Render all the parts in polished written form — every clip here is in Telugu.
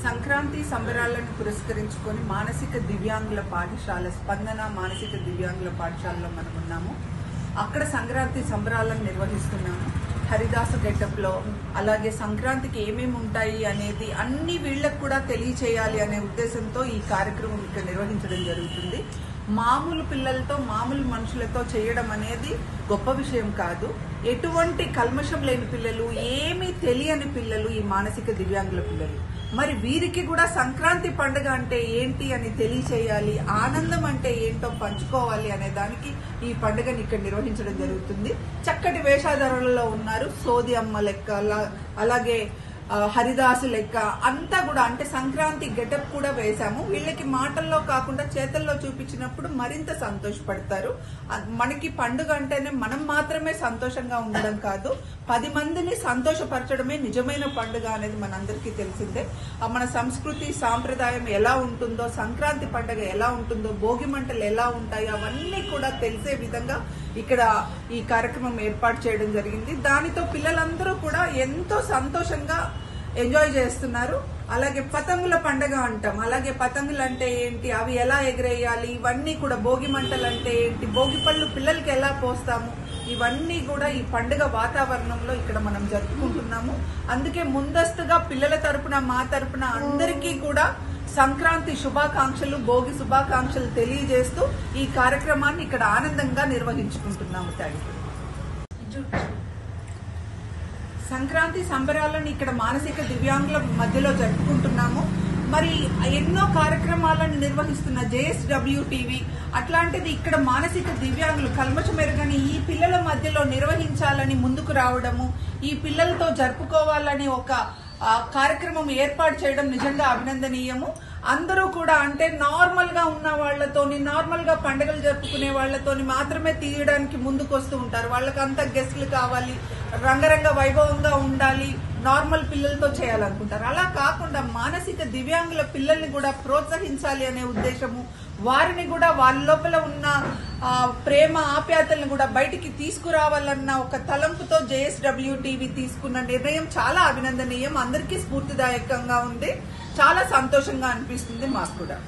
సంక్రాంతి సంబరాలను పురస్కరించుకొని మానసిక దివ్యాంగుల పాఠశాల స్పందన మానసిక దివ్యాంగుల పాఠశాలలో మనం ఉన్నాము. అక్కడ సంక్రాంతి సంబరాలను నిర్వహిస్తున్నాము. హరిదాస గెటప్లో అలాగే సంక్రాంతికి ఏమేమి ఉంటాయి అనేది అన్ని వీళ్ళకు కూడా తెలియచేయాలి అనే ఉద్దేశంతో ఈ కార్యక్రమం ఇక్కడ నిర్వహించడం జరుగుతుంది. మామూలు పిల్లలతో మామూలు మనుషులతో చేయడం అనేది గొప్ప విషయం కాదు. ఎటువంటి కల్మషం లేని పిల్లలు, ఏమీ తెలియని పిల్లలు ఈ మానసిక దివ్యాంగుల పిల్లలు. మరి వీరికి కూడా సంక్రాంతి పండుగ అంటే ఏంటి అని తెలియచేయాలి, ఆనందం అంటే ఏంటో పంచుకోవాలి అనే దానికి ఈ పండుగని ఇక్కడ నిర్వహించడం జరుగుతుంది. చక్కటి వేషాధారణలో ఉన్నారు. సోది అమ్మ లెక్క, అలాగే హరిదాసు లెక్క అంతా కూడా, అంటే సంక్రాంతి గెటప్ కూడా వేశాము. వీళ్ళకి మాటల్లో కాకుండా చేతల్లో చూపించినప్పుడు మరింత సంతోషపడతారు. మనకి పండుగ అంటేనే మనం మాత్రమే సంతోషంగా ఉండడం కాదు, 10 మందిని సంతోషపరచడమే నిజమైన పండుగ అనేది మనందరికీ తెలిసిందే. మన సంస్కృతి సాంప్రదాయం ఎలా ఉంటుందో, సంక్రాంతి పండుగ ఎలా ఉంటుందో, భోగి మంటలు ఎలా ఉంటాయో అవన్నీ కూడా తెలిసే విధంగా ఇక్కడ ఈ కార్యక్రమం ఏర్పాటు చేయడం జరిగింది. దానితో పిల్లలందరూ కూడా ఎంతో సంతోషంగా ఎంజాయ్ చేస్తున్నారు. అలాగే పతంగుల పండుగ అంటాం. అలాగే పతంగులు అంటే ఏంటి, అవి ఎలా ఎగరేయాలి, ఇవన్నీ కూడా, భోగి మంటలు అంటే ఏంటి, భోగి పళ్ళు పిల్లలకి ఎలా పోస్తాము, ఇవన్నీ కూడా ఈ పండుగ వాతావరణంలో ఇక్కడ మనం జరుపుకుంటున్నాము. అందుకే ముందస్తుగా పిల్లల తరపున, మా తరపున అందరికీ కూడా సంక్రాంతి శుభాకాంక్షలు, భోగి శుభాకాంక్షలు తెలియజేస్తూ ఈ కార్యక్రమాన్ని ఇక్కడ ఆనందంగా నిర్వహించుకుంటున్నాము. Thank you. సంక్రాంతి సంబరాలను ఇక్కడ మానసిక దివ్యాంగుల మధ్యలో జరుపుకుంటున్నాము. మరి ఎన్నో కార్యక్రమాలను నిర్వహిస్తున్న JSWTV అట్లాంటిది ఇక్కడ మానసిక దివ్యాంగులు కల్మషమెరుగని ఈ పిల్లల మధ్యలో నిర్వహించాలని ముందుకు రావడము, ఈ పిల్లలతో జరుపుకోవాలని ఒక కార్యక్రమం ఏర్పాటు చేయడం నిజంగా అభినందనీయము. అందరూ కూడా, అంటే నార్మల్ గా ఉన్న వాళ్లతోని, నార్మల్ గా పండుగలు జరుపుకునే వాళ్లతోని మాత్రమే తీయడానికి ముందుకు వస్తూ ఉంటారు. వాళ్ళకంతా గెస్ట్లు కావాలి, రంగరంగ వైభవంగా ఉండాలి, నార్మల్ పిల్లలతో చేయాలనుకుంటారు. అలా కాకుండా మానసిక దివ్యాంగుల పిల్లల్ని కూడా ప్రోత్సహించాలి అనే ఉద్దేశము, వారిని కూడా వాళ్ళ లోపల ఉన్న ప్రేమ ఆప్యాయతలను కూడా బయటికి తీసుకురావాలన్న ఒక తలంపుతో JSWTV తీసుకున్న నిర్ణయం చాలా అభినందనీయం. అందరికీ స్ఫూర్తిదాయకంగా ఉంది. చాలా సంతోషంగా అనిపిస్తుంది మాకు కూడా.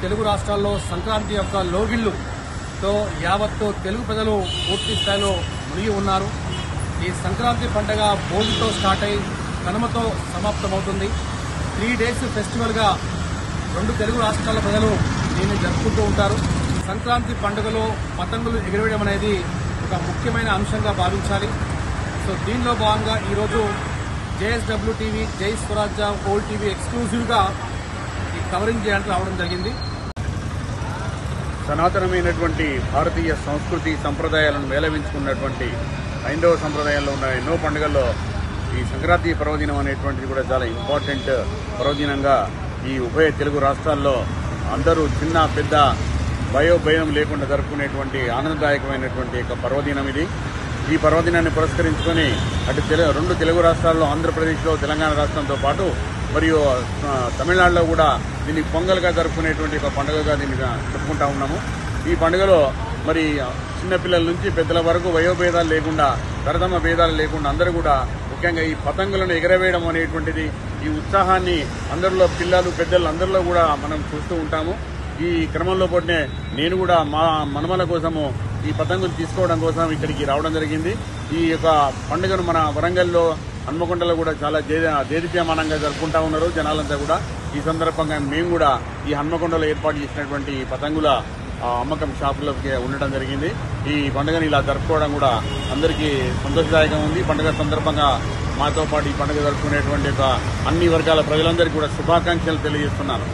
తెలుగు రాష్ట్రాల్లో సంక్రాంతి యొక్క లోగిళ్లుతో యావత్తు తెలుగు ప్రజలు పూర్తి స్థాయిలో మునిగి ఉన్నారు. ఈ సంక్రాంతి పండుగ భోగితో స్టార్ట్ అయి కనుమతో సమాప్తమవుతుంది. 3 days ఫెస్టివల్గా 2 తెలుగు రాష్ట్రాల ప్రజలు దీన్ని జరుపుకుంటూ ఉంటారు. సంక్రాంతి పండుగలో పతంగులు ఎగిరవేయడం అనేది ఒక ముఖ్యమైన అంశంగా భావించాలి. సో దీనిలో భాగంగా ఈరోజు JSW టీవీ, జై స్వరాజ్య, ఓల్డ్ టీవీ ఎక్స్క్లూజివ్గా ఈ కవరింగ్ చేయడానికి రావడం జరిగింది. సనాతనమైనటువంటి భారతీయ సంస్కృతి సంప్రదాయాలను మేళవించుకున్నటువంటి హైందవ సంప్రదాయాల్లో ఉన్న ఎన్నో పండుగల్లో ఈ సంక్రాంతి పర్వదినం అనేటువంటిది కూడా చాలా ఇంపార్టెంట్ పర్వదినంగా ఈ ఉభయ తెలుగు రాష్ట్రాల్లో అందరూ చిన్న పెద్ద భయోభయం లేకుండా జరుపుకునేటువంటి ఆనందదాయకమైనటువంటి ఒక పర్వదినం ఇది. ఈ పర్వదినాన్ని పురస్కరించుకొని అటు 2 తెలుగు రాష్ట్రాల్లో ఆంధ్రప్రదేశ్లో తెలంగాణ రాష్ట్రంతో పాటు మరియు తమిళనాడులో కూడా దీన్ని పొంగల్గా జరుపుకునేటువంటి ఒక పండుగగా దీన్ని చెప్పుకుంటా ఉన్నాము. ఈ పండుగలో మరి చిన్నపిల్లల నుంచి పెద్దల వరకు వయోభేదాలు లేకుండా, తరతమ భేదాలు లేకుండా అందరూ కూడా ముఖ్యంగా ఈ పతంగులను ఎగరవేయడం అనేటువంటిది ఈ ఉత్సాహాన్ని అందరిలో పిల్లలు పెద్దలు అందరిలో కూడా మనం చూస్తూ ఉంటాము. ఈ క్రమంలో పోటీ నేను కూడా మా మనమల కోసము ఈ పతంగులు తీసుకోవడం కోసం ఇక్కడికి రావడం జరిగింది. ఈ యొక్క పండుగను మన వరంగల్లో హన్మకొండలో కూడా చాలా దేదీప్యమానంగా జరుపుకుంటా ఉన్నారు జనాలంతా కూడా. ఈ సందర్భంగా మేము కూడా ఈ హన్మకొండలో ఏర్పాటు చేసినటువంటి పతంగుల అమ్మకం షాపులకి ఉండడం జరిగింది. ఈ పండుగను ఇలా జరుపుకోవడం కూడా అందరికీ సంతోషదాయకంగా ఉంది. పండుగ సందర్భంగా మాతో పాటు ఈ పండుగ జరుపుకునేటువంటి అన్ని వర్గాల ప్రజలందరికీ కూడా శుభాకాంక్షలు తెలియజేస్తున్నాను.